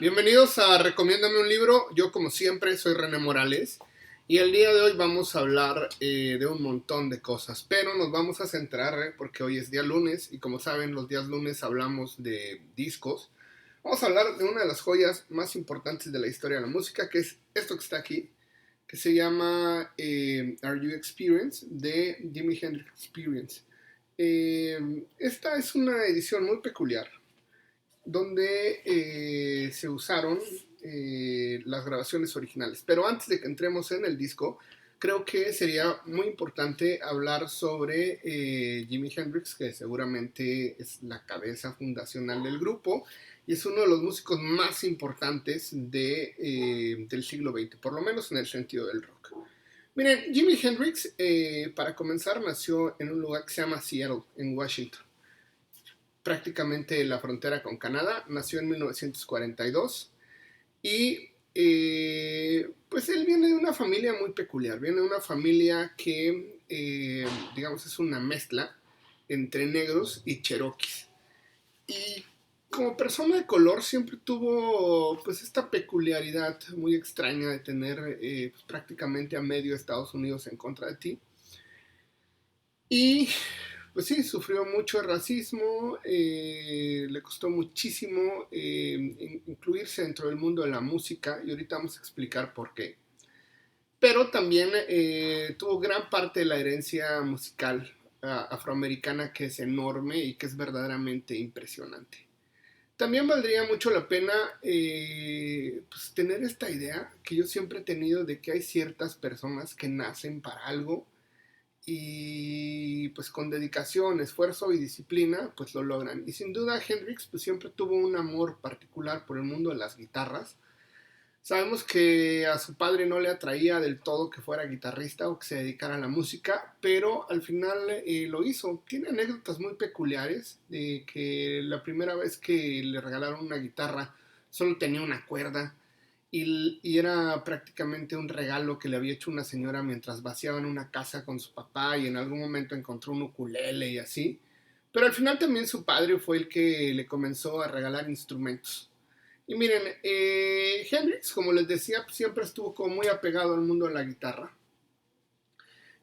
Bienvenidos a Recomiéndame un libro. Yo, como siempre, soy René Morales y el día de hoy vamos a hablar de un montón de cosas, pero nos vamos a centrar porque hoy es día lunes y como saben, los días lunes hablamos de discos. Vamos a hablar de una de las joyas más importantes de la historia de la música, que es esto que está aquí, que se llama Are You Experience, de Jimi Hendrix Experience. Esta es una edición muy peculiar donde se usaron las grabaciones originales. Pero antes de que entremos en el disco, creo que sería muy importante hablar sobre Jimi Hendrix, que seguramente es la cabeza fundacional del grupo y es uno de los músicos más importantes del siglo XX, por lo menos en el sentido del rock. Miren, Jimi Hendrix, para comenzar, nació en un lugar que se llama Seattle, en Washington, prácticamente la frontera con Canadá. Nació en 1942 y pues él viene de una familia muy peculiar, viene de una familia que digamos es una mezcla entre negros y cherokees. Y como persona de color siempre tuvo pues esta peculiaridad muy extraña de tener pues, prácticamente a medio Estados Unidos en contra de ti. Y pues sí, sufrió mucho racismo, le costó muchísimo incluirse dentro del mundo de la música y ahorita vamos a explicar por qué. Pero también tuvo gran parte de la herencia musical afroamericana, que es enorme y que es verdaderamente impresionante. También valdría mucho la pena pues, tener esta idea que yo siempre he tenido de que hay ciertas personas que nacen para algo y pues con dedicación, esfuerzo y disciplina pues lo logran. Y sin duda Hendrix pues siempre tuvo un amor particular por el mundo de las guitarras. Sabemos que a su padre no le atraía del todo que fuera guitarrista o que se dedicara a la música, pero al final lo hizo. Tiene anécdotas muy peculiares de que la primera vez que le regalaron una guitarra solo tenía una cuerda y era prácticamente un regalo que le había hecho una señora mientras vaciaban una casa con su papá y en algún momento encontró un ukulele y así. Pero al final también su padre fue el que le comenzó a regalar instrumentos. Y miren, Hendrix, como les decía, pues siempre estuvo como muy apegado al mundo de la guitarra.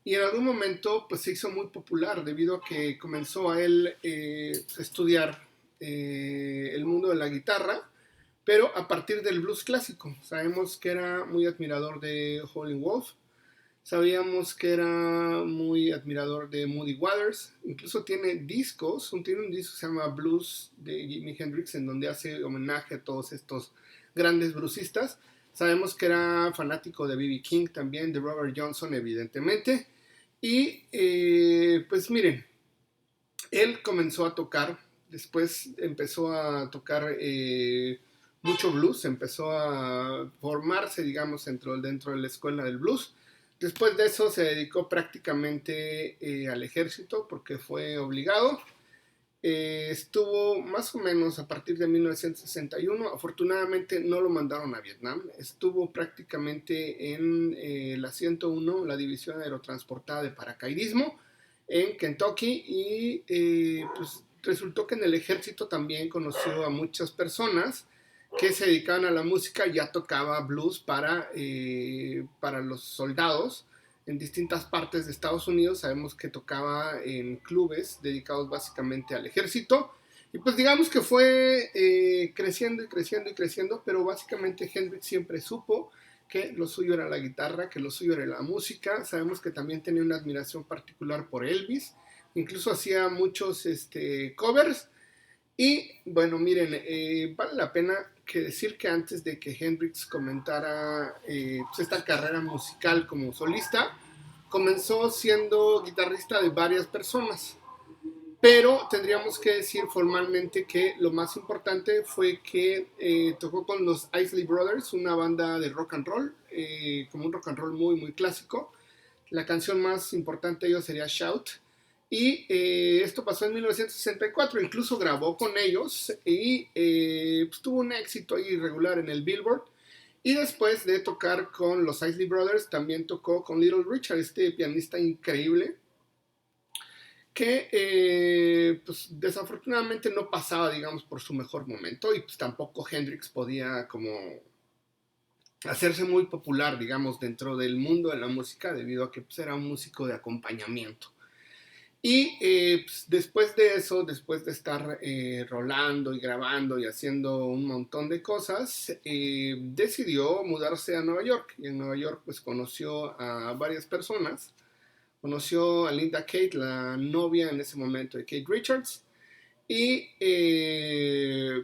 Y en algún momento pues se hizo muy popular debido a que comenzó a él a estudiar el mundo de la guitarra, pero a partir del blues clásico. Sabemos que era muy admirador de Howlin' Wolf, sabíamos que era muy admirador de Muddy Waters, incluso tiene discos, tiene un disco que se llama Blues de Jimi Hendrix, en donde hace homenaje a todos estos grandes bluesistas. Sabemos que era fanático de B.B. King también, de Robert Johnson evidentemente, y pues miren, él comenzó a tocar, después empezó a tocar mucho blues, empezó a formarse, digamos, dentro de la escuela del blues. Después de eso se dedicó prácticamente al ejército porque fue obligado. Estuvo más o menos a partir de 1961, afortunadamente no lo mandaron a Vietnam, estuvo prácticamente en la 101, la división aerotransportada de paracaidismo en Kentucky y pues resultó que en el ejército también conoció a muchas personas que se dedicaban a la música, ya tocaba blues para los soldados en distintas partes de Estados Unidos. Sabemos que tocaba en clubes dedicados básicamente al ejército. Y pues digamos que fue creciendo y creciendo y creciendo, pero básicamente Hendrix siempre supo que lo suyo era la guitarra, que lo suyo era la música. Sabemos que también tenía una admiración particular por Elvis, incluso hacía muchos covers. Y bueno, miren, vale la pena que decir que antes de que Hendrix comenzara pues esta carrera musical como solista, comenzó siendo guitarrista de varias personas. Pero tendríamos que decir formalmente que lo más importante fue que tocó con los Isley Brothers, una banda de rock and roll, como un rock and roll muy, muy clásico. La canción más importante de ellos sería Shout. Y esto pasó en 1964, incluso grabó con ellos y pues, tuvo un éxito ahí irregular en el Billboard. Y después de tocar con los Isley Brothers, también tocó con Little Richard, este pianista increíble, que pues desafortunadamente no pasaba, digamos, por su mejor momento, y pues tampoco Hendrix podía como hacerse muy popular, digamos, dentro del mundo de la música, debido a que pues, era un músico de acompañamiento. Y pues, después de eso, después de estar rolando y grabando y haciendo un montón de cosas, decidió mudarse a Nueva York. Y en Nueva York pues conoció a varias personas. Conoció a Linda Kate, la novia en ese momento de Kate Richards. Y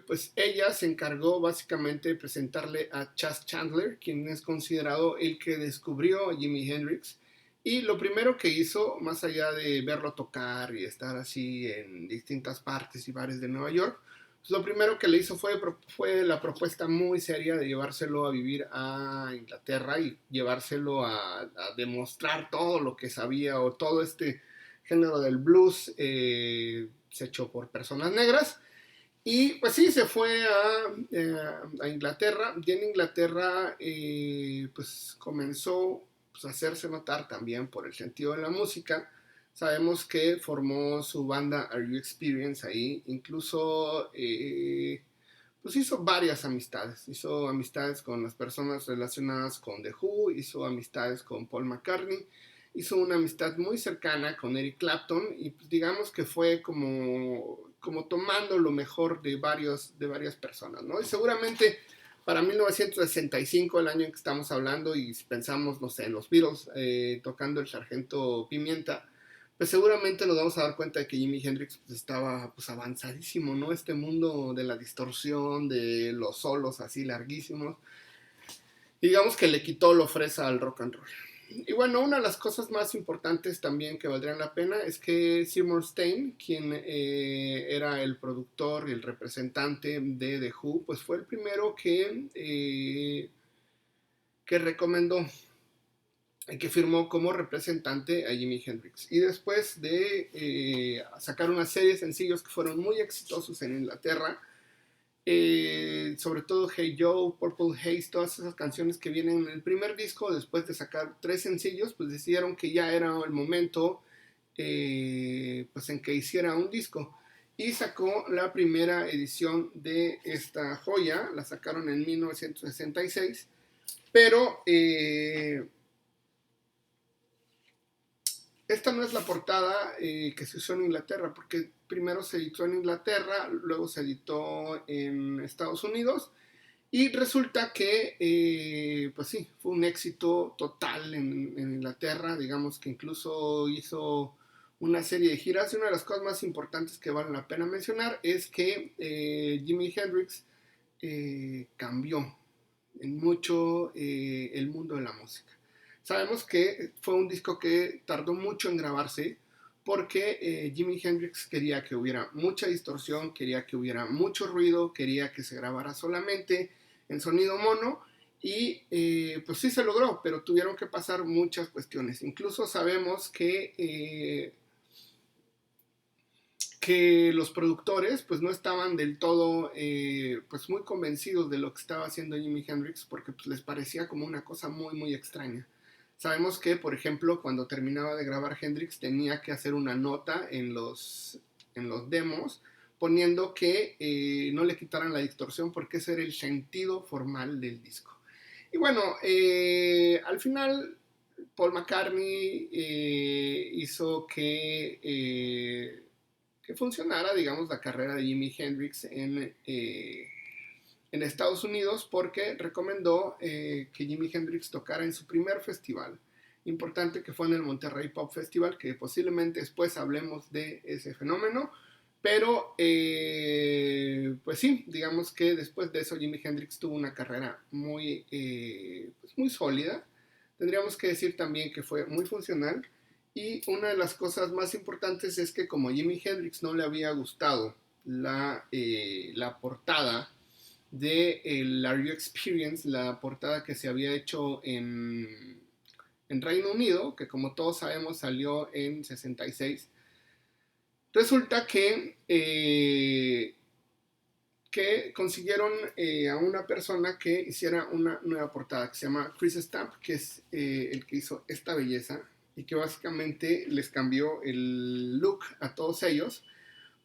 pues ella se encargó básicamente de presentarle a Chas Chandler, quien es considerado el que descubrió a Jimi Hendrix. Y lo primero que hizo, más allá de verlo tocar y estar así en distintas partes y bares de Nueva York, pues lo primero que le hizo fue la propuesta muy seria de llevárselo a vivir a Inglaterra y llevárselo a demostrar todo lo que sabía, o todo este género del blues hecho por personas negras. Y pues sí, se fue a Inglaterra, y en Inglaterra pues comenzó pues, a hacerse notar también por el sentido de la música. Sabemos que formó su banda Are You Experience ahí, incluso pues hizo amistades con las personas relacionadas con The Who, hizo amistades con Paul McCartney, hizo una amistad muy cercana con Eric Clapton, y pues digamos que fue como tomando lo mejor de varias personas, ¿no? Y seguramente para 1965, el año en que estamos hablando, y si pensamos, no sé, en los Beatles tocando el Sargento Pimienta, pues seguramente nos vamos a dar cuenta de que Jimi Hendrix pues, estaba pues avanzadísimo, ¿no? Este mundo de la distorsión, de los solos así larguísimos, y digamos que le quitó lo fresa al rock and roll. Y bueno, una de las cosas más importantes también que valdrían la pena es que Seymour Stein, quien era el productor y el representante de The Who, pues fue el primero que recomendó, que firmó como representante a Jimi Hendrix. Y después de sacar una serie de sencillos que fueron muy exitosos en Inglaterra, sobre todo Hey Joe, Purple Haze, todas esas canciones que vienen en el primer disco, después de sacar 3 sencillos, pues decidieron que ya era el momento pues en que hiciera un disco. Y sacó la primera edición de esta joya, la sacaron en 1966, pero esta no es la portada que se usó en Inglaterra, porque primero se editó en Inglaterra, luego se editó en Estados Unidos, y resulta que, pues sí, fue un éxito total en Inglaterra. Digamos que incluso hizo una serie de giras, y una de las cosas más importantes que vale la pena mencionar es que Jimi Hendrix cambió en mucho el mundo de la música. Sabemos que fue un disco que tardó mucho en grabarse, porque Jimi Hendrix quería que hubiera mucha distorsión, quería que hubiera mucho ruido, quería que se grabara solamente en sonido mono, y pues sí se logró, pero tuvieron que pasar muchas cuestiones. Incluso sabemos que los productores pues no estaban del todo pues muy convencidos de lo que estaba haciendo Jimi Hendrix, porque pues, les parecía como una cosa muy muy extraña. Sabemos que, por ejemplo, cuando terminaba de grabar Hendrix tenía que hacer una nota en los demos poniendo que no le quitaran la distorsión, porque ese era el sentido formal del disco. Y bueno, al final Paul McCartney hizo que funcionara, digamos, la carrera de Jimi Hendrix en Estados Unidos, porque recomendó que Jimi Hendrix tocara en su primer festival importante, que fue en el Monterrey Pop Festival, que posiblemente después hablemos de ese fenómeno. Pero pues sí, digamos que después de eso Jimi Hendrix tuvo una carrera pues muy sólida. Tendríamos que decir también que fue muy funcional. Y una de las cosas más importantes es que, como a Jimi Hendrix no le había gustado la portada de el Are You Experience, la portada que se había hecho en Reino Unido, que como todos sabemos salió en 66, resulta que consiguieron a una persona que hiciera una nueva portada, que se llama Chris Stamp, que es el que hizo esta belleza, y que básicamente les cambió el look a todos ellos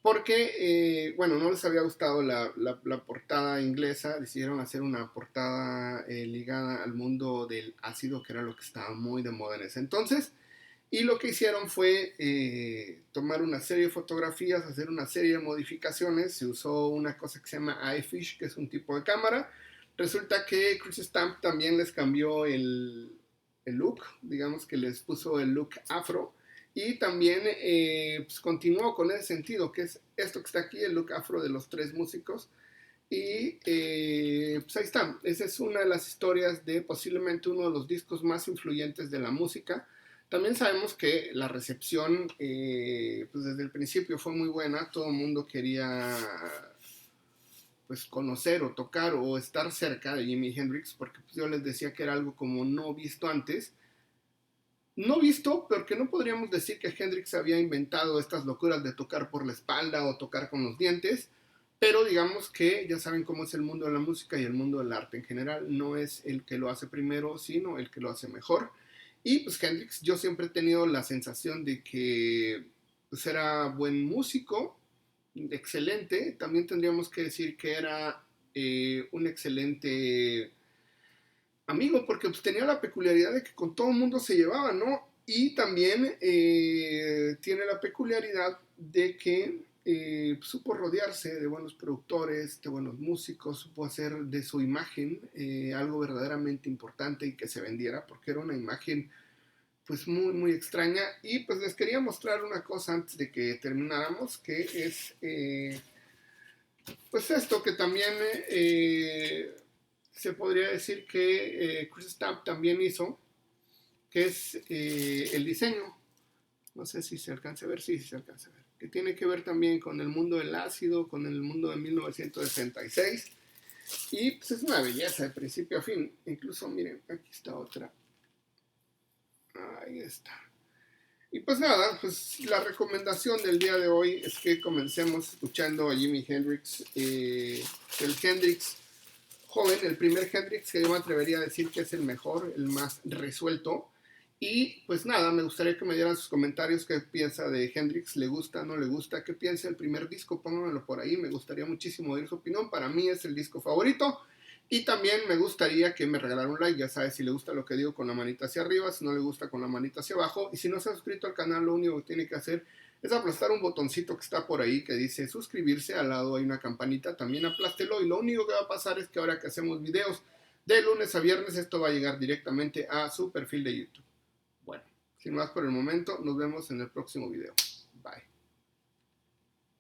porque, bueno, no les había gustado la portada inglesa, decidieron hacer una portada ligada al mundo del ácido, que era lo que estaba muy de moda en ese entonces. Y lo que hicieron fue tomar una serie de fotografías, hacer una serie de modificaciones. Se usó una cosa que se llama iFish, que es un tipo de cámara. Resulta que Chris Stamp también les cambió el look, digamos que les puso el look afro. Y también pues continuó con ese sentido, que es esto que está aquí, el look afro de los tres músicos. Y pues ahí está, esa es una de las historias de posiblemente uno de los discos más influyentes de la música. También sabemos que la recepción pues desde el principio fue muy buena, todo el mundo quería pues conocer o tocar o estar cerca de Jimi Hendrix, porque pues, yo les decía que era algo como no visto antes. No visto, porque no podríamos decir que Hendrix había inventado estas locuras de tocar por la espalda o tocar con los dientes, pero digamos que ya saben cómo es el mundo de la música y el mundo del arte en general, no es el que lo hace primero, sino el que lo hace mejor. Y pues Hendrix, yo siempre he tenido la sensación de que pues, era buen músico, excelente, también tendríamos que decir que era un excelente amigo, porque pues, tenía la peculiaridad de que con todo el mundo se llevaba, ¿no? Y también tiene la peculiaridad de que supo rodearse de buenos productores, de buenos músicos, supo hacer de su imagen algo verdaderamente importante y que se vendiera, porque era una imagen pues muy, muy extraña. Y pues les quería mostrar una cosa antes de que termináramos, que es pues esto que también se podría decir que Chris Stamp también hizo, que es el diseño. No sé si se alcanza a ver, sí, sí se alcanza a ver. Que tiene que ver también con el mundo del ácido, con el mundo de 1966. Y pues es una belleza de principio a fin. Incluso, miren, aquí está otra. Ahí está. Y pues nada, pues la recomendación del día de hoy es que comencemos escuchando a Jimi Hendrix, el Hendrix joven, el primer Hendrix que yo me atrevería a decir que es el mejor, el más resuelto. Y pues nada, me gustaría que me dieran sus comentarios, qué piensa de Hendrix, le gusta, no le gusta, qué piensa del primer disco, pónganmelo por ahí, me gustaría muchísimo oír su opinión, para mí es el disco favorito. Y también me gustaría que me regalaran un like, ya sabes, si le gusta lo que digo con la manita hacia arriba, si no le gusta con la manita hacia abajo. Y si no se ha suscrito al canal, lo único que tiene que hacer es aplastar un botoncito que está por ahí que dice suscribirse, al lado hay una campanita, también aplástelo y lo único que va a pasar es que ahora que hacemos videos de lunes a viernes, esto va a llegar directamente a su perfil de YouTube. Bueno, sin más por el momento, nos vemos en el próximo video.